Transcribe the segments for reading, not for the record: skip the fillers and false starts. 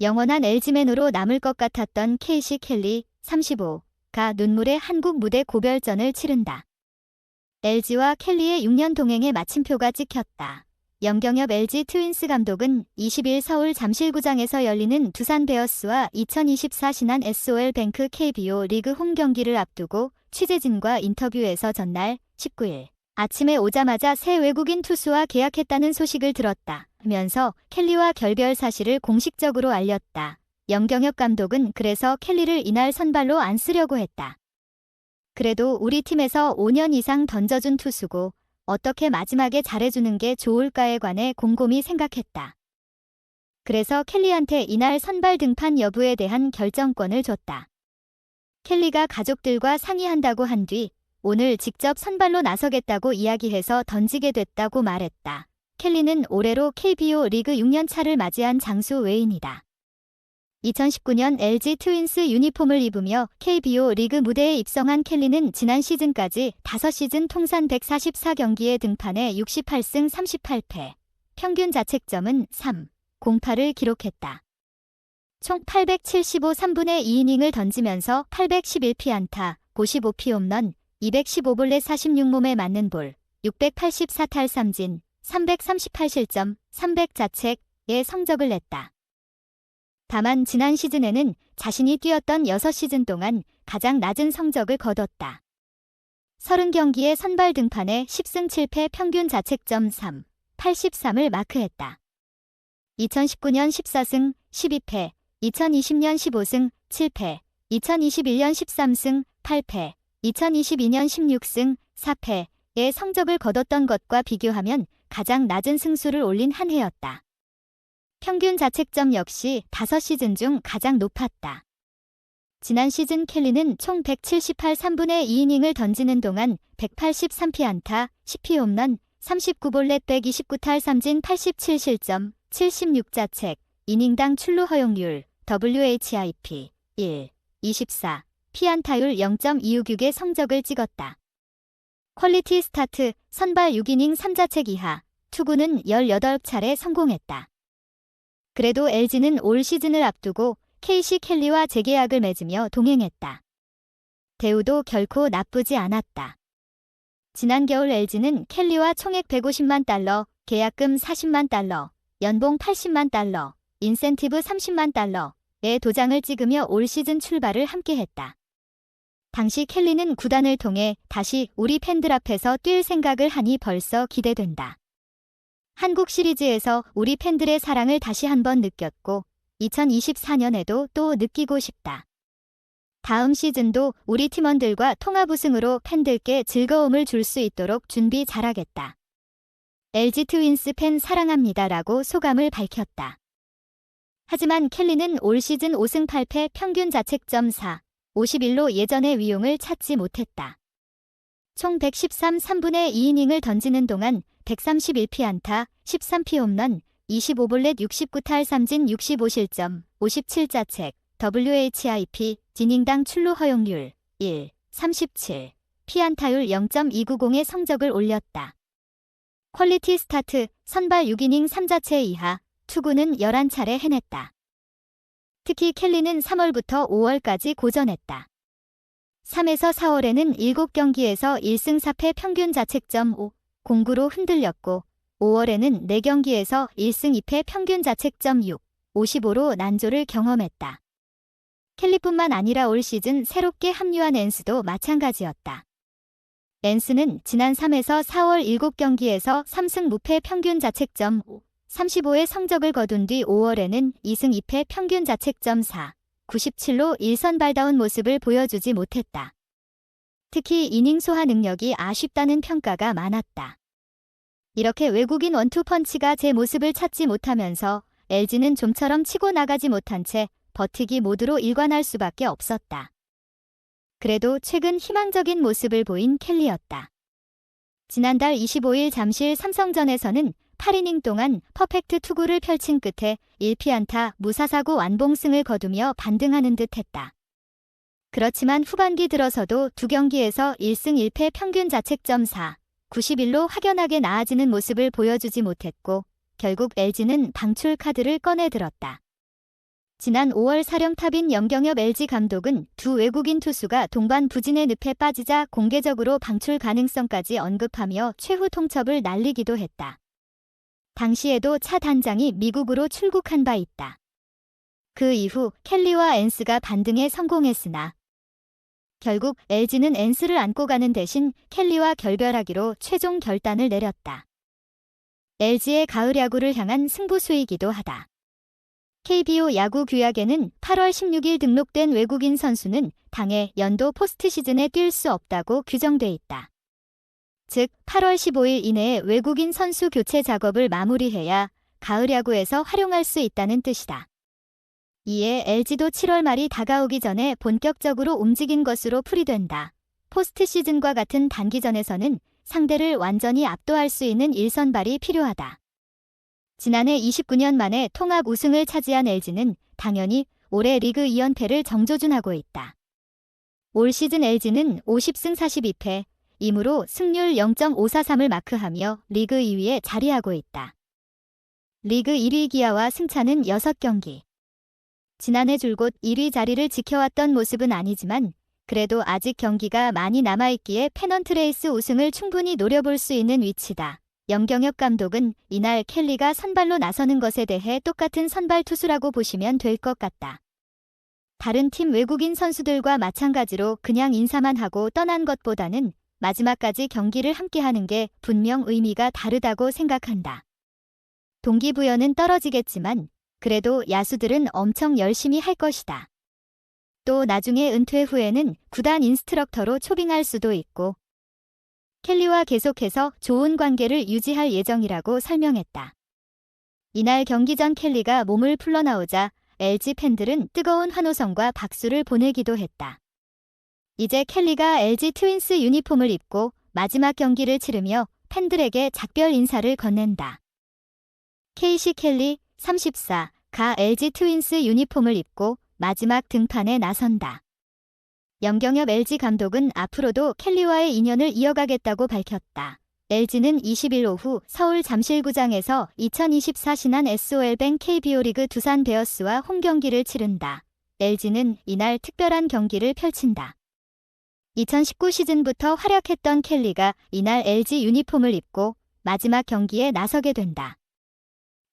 영원한 LG맨으로 남을 것 같았던 케이시 켈리 35가 눈물의 한국 무대 고별전을 치른다. LG와 켈리의 6년 동행의 마침표가 찍혔다. 염경엽 LG 트윈스 감독은 20일 서울 잠실구장에서 열리는 두산 베어스와 2024 신한 SOL뱅크 KBO 리그 홈 경기를 앞두고 취재진과 인터뷰에서 전날 19일 아침에 오자마자 새 외국인 투수와 계약했다는 소식을 들었다면서 켈리와 결별 사실을 공식적으로 알렸다. 염경엽 감독은 그래서 켈리를 이날 선발로 안 쓰려고 했다. 그래도 우리 팀에서 5년 이상 던져준 투수고 어떻게 마지막에 잘해주는 게 좋을까에 관해 곰곰이 생각했다. 그래서 켈리한테 이날 선발 등판 여부에 대한 결정권을 줬다. 켈리가 가족들과 상의한다고 한 뒤 오늘 직접 선발로 나서겠다고 이야기해서 던지게 됐다고 말했다. 켈리는 올해로 KBO 리그 6년 차를 맞이한 장수 외인이다. 2019년 LG 트윈스 유니폼을 입으며 KBO 리그 무대에 입성한 켈리는 지난 시즌까지 5시즌 통산 144경기에 등판해 68승 38패, 평균 자책점은 3.08을 기록했다. 총 875 3분의 2이닝을 던지면서 811피안타, 55피 홈런, 215볼넷 46몸에 맞는 볼, 684탈 삼진, 338실점, 300자책의 성적을 냈다. 다만 지난 시즌에는 자신이 뛰었던 6시즌 동안 가장 낮은 성적을 거뒀다. 30경기에 선발 등판해 10승 7패 평균 자책점 3.83을 마크했다. 2019년 14승 12패, 2020년 15승 7패, 2021년 13승 8패, 2022년 16승 4패의 성적을 거뒀던 것과 비교하면 가장 낮은 승수를 올린 한 해였다. 평균 자책점 역시 5시즌 중 가장 높았다. 지난 시즌 켈리는 총 178 3분의 2이닝을 던지는 동안 183피안타, 10피 홈런, 39볼넷 129탈 삼진 87실점, 76자책, 이닝당 출루 허용률, WHIP 1, 24, 피안타율 0.266의 성적을 찍었다. 퀄리티 스타트, 선발 6이닝 3자책 이하, 투구는 18차례 성공했다. 그래도 LG는 올 시즌을 앞두고 케이시 켈리와 재계약을 맺으며 동행했다. 대우도 결코 나쁘지 않았다. 지난 겨울 LG는 켈리와 총액 150만 달러, 계약금 40만 달러, 연봉 80만 달러, 인센티브 30만 달러의 도장을 찍으며 올 시즌 출발을 함께했다. 당시 켈리는 구단을 통해 다시 우리 팬들 앞에서 뛸 생각을 하니 벌써 기대된다. 한국 시리즈에서 우리 팬들의 사랑을 다시 한번 느꼈고 2024년에도 또 느끼고 싶다. 다음 시즌도 우리 팀원들과 통합 우승으로 팬들께 즐거움을 줄 수 있도록 준비 잘하겠다. LG 트윈스 팬 사랑합니다라고 소감을 밝혔다. 하지만 켈리는 올 시즌 5승 8패 평균 자책점 4, 51로 예전의 위용을 찾지 못했다. 총 113 3분의 2이닝을 던지는 동안 131피안타, 13피 홈런, 25볼넷 69탈 삼진 65실점, 57자책, WHIP, 이닝당 출루 허용률 1, 37, 피안타율 0.290의 성적을 올렸다. 퀄리티 스타트, 선발 6이닝 3자체 이하, 투구는 11차례 해냈다. 특히 켈리는 3월부터 5월까지 고전했다. 3에서 4월에는 7경기에서 1승 4패 평균 자책점 5, 09로 흔들렸고 5월에는 4경기에서 1승 2패 평균 자책점 6, 55로 난조를 경험했다. 켈리뿐만 아니라 올 시즌 새롭게 합류한 엔스도 마찬가지였다. 엔스는 지난 3에서 4월 7경기에서 3승 무패 평균 자책점 5, 35의 성적을 거둔 뒤 5월에는 2승 2패 평균 자책점 4, 97로 일선발다운 모습을 보여주지 못했다. 특히 이닝 소화 능력이 아쉽다는 평가가 많았다. 이렇게 외국인 원투펀치가 제 모습을 찾지 못하면서 LG는 좀처럼 치고 나가지 못한 채 버티기 모드로 일관할 수밖에 없었다. 그래도 최근 희망적인 모습을 보인 켈리였다. 지난달 25일 잠실 삼성전에서는 8이닝 동안 퍼펙트 투구를 펼친 끝에 1피안타 무사사구 완봉승을 거두며 반등하는 듯 했다. 그렇지만 후반기 들어서도 2경기에서 1승 1패 평균 자책점 4.91로 확연하게 나아지는 모습을 보여주지 못했고 결국 LG는 방출 카드를 꺼내들었다. 지난 5월 사령탑인 염경엽 LG 감독은 두 외국인 투수가 동반 부진의 늪에 빠지자 공개적으로 방출 가능성까지 언급하며 최후 통첩을 날리기도 했다. 당시에도 차 단장이 미국으로 출국한 바 있다. 그 이후 켈리와 엔스가 반등에 성공했으나 결국 LG는 엔스를 안고 가는 대신 켈리와 결별하기로 최종 결단을 내렸다. LG의 가을 야구를 향한 승부수이기도 하다. KBO 야구 규약에는 8월 16일 등록된 외국인 선수는 당해 연도 포스트 시즌에 뛸 수 없다고 규정돼 있다. 즉 8월 15일 이내에 외국인 선수 교체 작업을 마무리해야 가을 야구에서 활용할 수 있다는 뜻이다. 이에 LG도 7월 말이 다가오기 전에 본격적으로 움직인 것으로 풀이된다. 포스트 시즌과 같은 단기전에서는 상대를 완전히 압도할 수 있는 일선발이 필요하다. 지난해 29년 만에 통합 우승을 차지한 LG는 당연히 올해 리그 2연패를 정조준하고 있다. 올 시즌 LG는 50승 42패, 이므로 승률 0.543을 마크하며 리그 2위에 자리하고 있다. 리그 1위 기아와 승차는 6경기. 지난해 줄곧 1위 자리를 지켜왔던 모습은 아니지만 그래도 아직 경기가 많이 남아있기에 페넌트레이스 우승을 충분히 노려볼 수 있는 위치다. 염경엽 감독은 이날 켈리가 선발로 나서는 것에 대해 똑같은 선발 투수라고 보시면 될 것 같다. 다른 팀 외국인 선수들과 마찬가지로 그냥 인사만 하고 떠난 것보다는 마지막까지 경기를 함께하는 게 분명 의미가 다르다고 생각한다. 동기부여는 떨어지겠지만 그래도 야수들은 엄청 열심히 할 것이다. 또 나중에 은퇴 후에는 구단 인스트럭터로 초빙할 수도 있고 켈리와 계속해서 좋은 관계를 유지할 예정이라고 설명했다. 이날 경기 전 켈리가 몸을 풀러나오자 LG 팬들은 뜨거운 환호성과 박수를 보내기도 했다. 이제 켈리가 LG 트윈스 유니폼을 입고 마지막 경기를 치르며 팬들에게 작별 인사를 건넨다. 케이시 켈리 34가 LG 트윈스 유니폼을 입고 마지막 등판에 나선다. 염경엽 LG 감독은 앞으로도 켈리와의 인연을 이어가겠다고 밝혔다. LG는 20일 오후 서울 잠실구장에서 2024 신한 SOL뱅 KBO 리그 두산 베어스와 홈 경기를 치른다. LG는 이날 특별한 경기를 펼친다. 2019 시즌부터 활약했던 켈리가 이날 LG 유니폼을 입고 마지막 경기에 나서게 된다.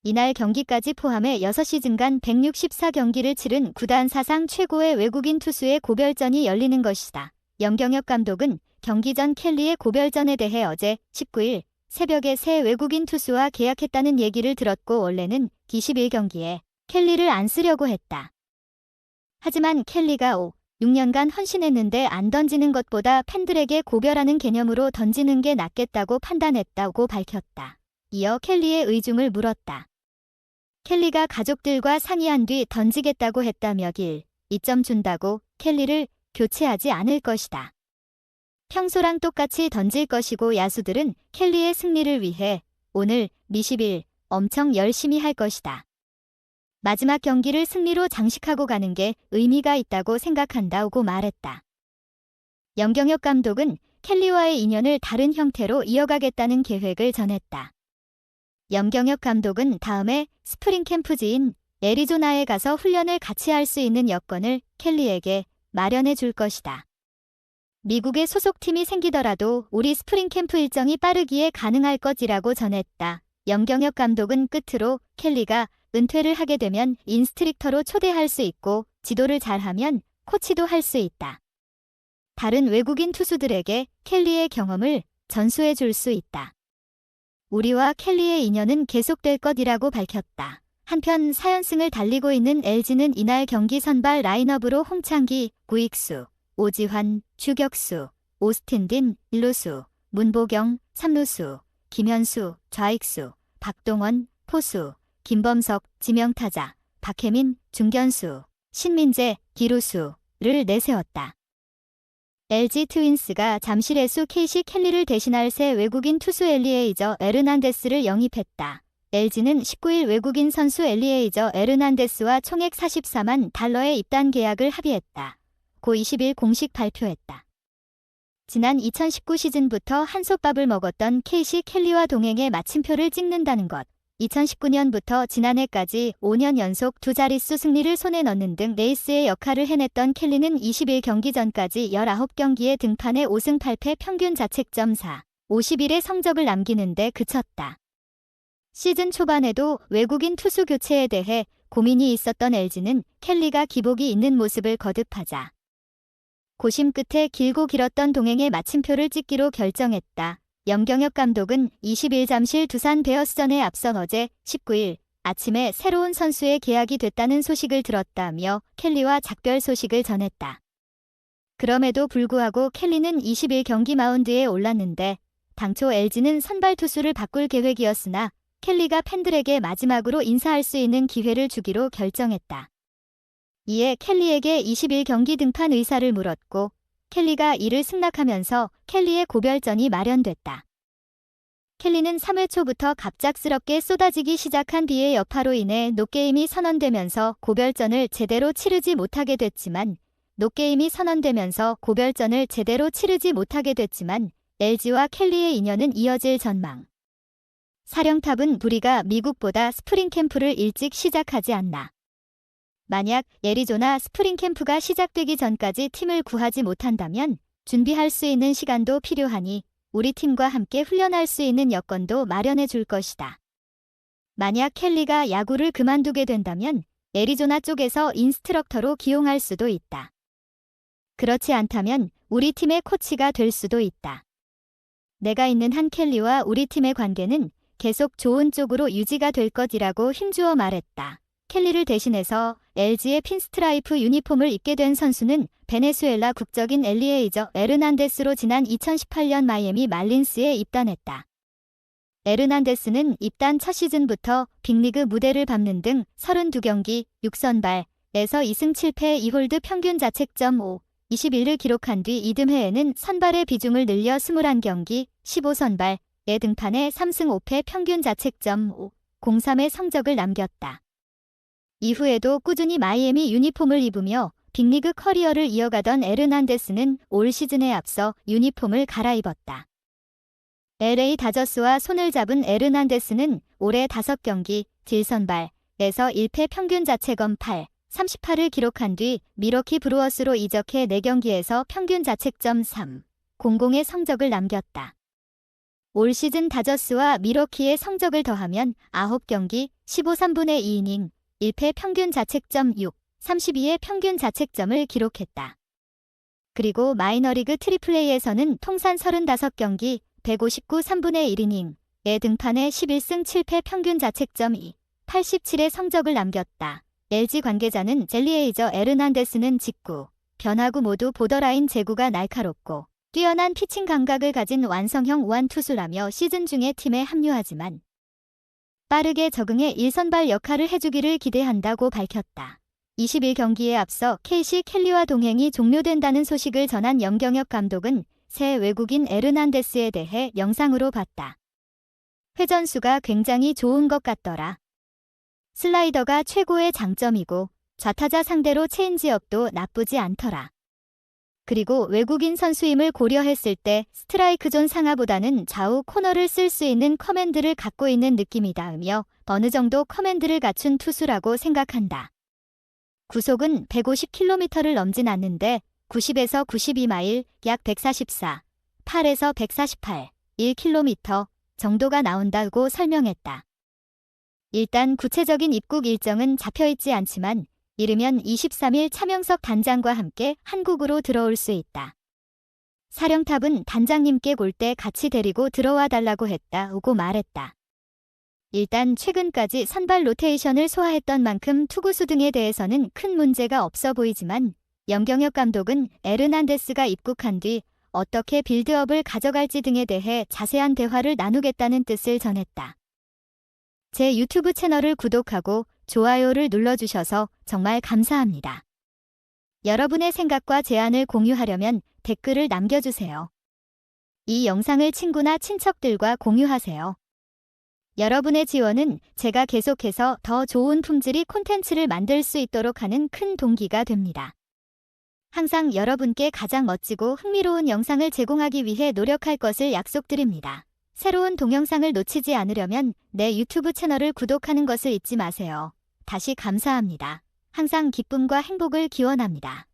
이날 경기까지 포함해 6시즌간 164경기를 치른 구단 사상 최고의 외국인 투수의 고별전이 열리는 것이다. 염경엽 감독은 경기 전 켈리의 고별전에 대해 어제 19일 새벽에 새 외국인 투수와 계약했다는 얘기를 들었고 원래는 21경기에 켈리를 안 쓰려고 했다. 하지만 켈리가 6년간 헌신했는데 안 던지는 것보다 팬들에게 고별하는 개념으로 던지는 게 낫겠다고 판단했다고 밝혔다. 이어 켈리의 의중을 물었다. 켈리가 가족들과 상의한 뒤 던지겠다고 했다. 몇일 2점 준다고 켈리를 교체하지 않을 것이다. 평소랑 똑같이 던질 것이고 야수들은 켈리의 승리를 위해 오늘 20일 엄청 열심히 할 것이다. 마지막 경기를 승리로 장식하고 가는 게 의미가 있다고 생각한다고 말했다. 염경엽 감독은 켈리와의 인연을 다른 형태로 이어가겠다는 계획을 전했다. 염경엽 감독은 다음에 스프링 캠프지인 애리조나에 가서 훈련을 같이 할 수 있는 여건을 켈리에게 마련해 줄 것이다. 미국에 소속팀이 생기더라도 우리 스프링 캠프 일정이 빠르기에 가능할 것이라고 전했다. 염경엽 감독은 끝으로 켈리가 은퇴를 하게 되면 인스트릭터로 초대할 수 있고 지도를 잘하면 코치도 할 수 있다. 다른 외국인 투수들에게 켈리의 경험을 전수해 줄 수 있다. 우리와 켈리의 인연은 계속될 것이라고 밝혔다. 한편 4연승을 달리고 있는 LG는 이날 경기 선발 라인업으로 홍창기, 구익수, 오지환, 추격수, 오스틴 딘, 1루수, 문보경, 3루수, 김현수, 좌익수, 박동원, 포수, 김범석, 지명타자, 박혜민, 중견수, 신민재, 기루수를 내세웠다. LG 트윈스가 잠실에수 케이시 켈리를 대신할 새 외국인 투수 엘리에이저 에르난데스를 영입했다. LG는 19일 외국인 선수 엘리에이저 에르난데스와 총액 $44만 입단 계약을 합의했다. 고 20일 공식 발표했다. 지난 2019 시즌부터 한솥밥을 먹었던 케이시 켈리와 동행의 마침표를 찍는다는 것. 2019년부터 지난해까지 5년 연속 두 자릿수 승리를 손에 넣는 등 레이스의 역할을 해냈던 켈리는 21경기 전까지 19경기에 등판해 5승 8패 평균 자책점 4, 51의 성적을 남기는 데 그쳤다. 시즌 초반에도 외국인 투수 교체에 대해 고민이 있었던 LG는 켈리가 기복이 있는 모습을 거듭하자 고심 끝에 길고 길었던 동행의 마침표를 찍기로 결정했다. 염경엽 감독은 20일 잠실 두산 베어스전에 앞선 어제 19일 아침에 새로운 선수의 계약이 됐다는 소식을 들었다며 켈리와 작별 소식을 전했다. 그럼에도 불구하고 켈리는 20일 경기 마운드에 올랐는데 당초 LG는 선발 투수를 바꿀 계획이었으나 켈리가 팬들에게 마지막으로 인사할 수 있는 기회를 주기로 결정했다. 이에 켈리에게 20일 경기 등판 의사를 물었고 켈리가 이를 승낙하면서 켈리의 고별전이 마련됐다. 켈리는 3회 초부터 갑작스럽게 쏟아지기 시작한 비의 여파로 인해 노게임이 선언되면서 고별전을 제대로 치르지 못하게 됐지만 LG와 켈리의 인연은 이어질 전망. 사령탑은 우리가 미국보다 스프링 캠프를 일찍 시작하지 않나. 만약 애리조나 스프링 캠프가 시작되기 전까지 팀을 구하지 못한다면 준비할 수 있는 시간도 필요하니 우리 팀과 함께 훈련할 수 있는 여건도 마련해 줄 것이다. 만약 켈리가 야구를 그만두게 된다면 애리조나 쪽에서 인스트럭터로 기용할 수도 있다. 그렇지 않다면 우리 팀의 코치가 될 수도 있다. 내가 있는 한 켈리와 우리 팀의 관계는 계속 좋은 쪽으로 유지가 될 것이라고 힘주어 말했다. 켈리를 대신해서 LG의 핀스트라이프 유니폼을 입게 된 선수는 베네수엘라 국적인 엘리에이저 에르난데스로 지난 2018년 마이애미 말린스에 입단했다. 에르난데스는 입단 첫 시즌부터 빅리그 무대를 밟는 등 32경기 6선발에서 2승 7패 2홀드 평균 자책점 5, 21을 기록한 뒤 이듬해에는 선발의 비중을 늘려 21경기 15선발에 등판해 3승 5패 평균 자책점 5, 03의 성적을 남겼다. 이후에도 꾸준히 마이애미 유니폼을 입으며 빅리그 커리어를 이어가던 에르난데스는 올 시즌에 앞서 유니폼을 갈아입었다. LA 다저스와 손을 잡은 에르난데스는 올해 5경기 딜선발에서 1패 평균 자책점 8, 38을 기록한 뒤 미러키 브루어스로 이적해 4경기에서 평균 자책점 3, 00의 성적을 남겼다. 올 시즌 다저스와 미러키의 성적을 더하면 9경기 15 3분의 2이닝 1패 평균 자책점 6, 32의 평균 자책점을 기록했다. 그리고 마이너리그 트리플레이에서는 통산 35경기 159 3분의 1이닝에 등판해 11승 7패 평균 자책점 2, 87의 성적을 남겼다. LG 관계자는 젤리에이저 에르난데스는 직구, 변화구 모두 보더라인 제구가 날카롭고 뛰어난 피칭 감각을 가진 완성형 우완 투수라며 시즌 중에 팀에 합류하지만 빠르게 적응해 1선발 역할을 해주기를 기대한다고 밝혔다. 21경기에 앞서 케이시 켈리와 동행이 종료된다는 소식을 전한 염경엽 감독은 새 외국인 에르난데스에 대해 영상으로 봤다. 회전수가 굉장히 좋은 것 같더라. 슬라이더가 최고의 장점이고 좌타자 상대로 체인지업도 나쁘지 않더라. 그리고 외국인 선수임을 고려했을 때 스트라이크 존 상하보다는 좌우 코너를 쓸 수 있는 커맨드를 갖고 있는 느낌이다으며 어느 정도 커맨드를 갖춘 투수라고 생각한다. 구속은 150km를 넘진 않는데 90에서 92마일, 약 144, 8에서 148, 1km 정도가 나온다고 설명했다. 일단 구체적인 입국 일정은 잡혀있지 않지만 이르면 23일 차명석 단장과 함께 한국으로 들어올 수 있다. 사령탑은 단장님께 올 때 같이 데리고 들어와 달라고 했다고 말했다. 일단 최근까지 선발 로테이션을 소화했던 만큼 투구수 등에 대해서는 큰 문제가 없어 보이지만 염경엽 감독은 에르난데스가 입국한 뒤 어떻게 빌드업을 가져갈지 등에 대해 자세한 대화를 나누겠다는 뜻을 전했다. 제 유튜브 채널을 구독하고 좋아요를 눌러주셔서 정말 감사합니다. 여러분의 생각과 제안을 공유하려면 댓글을 남겨주세요. 이 영상을 친구나 친척들과 공유하세요. 여러분의 지원은 제가 계속해서 더 좋은 품질의 콘텐츠를 만들 수 있도록 하는 큰 동기가 됩니다. 항상 여러분께 가장 멋지고 흥미로운 영상을 제공하기 위해 노력할 것을 약속드립니다. 새로운 동영상을 놓치지 않으려면 내 유튜브 채널을 구독하는 것을 잊지 마세요. 다시 감사합니다. 항상 기쁨과 행복을 기원합니다.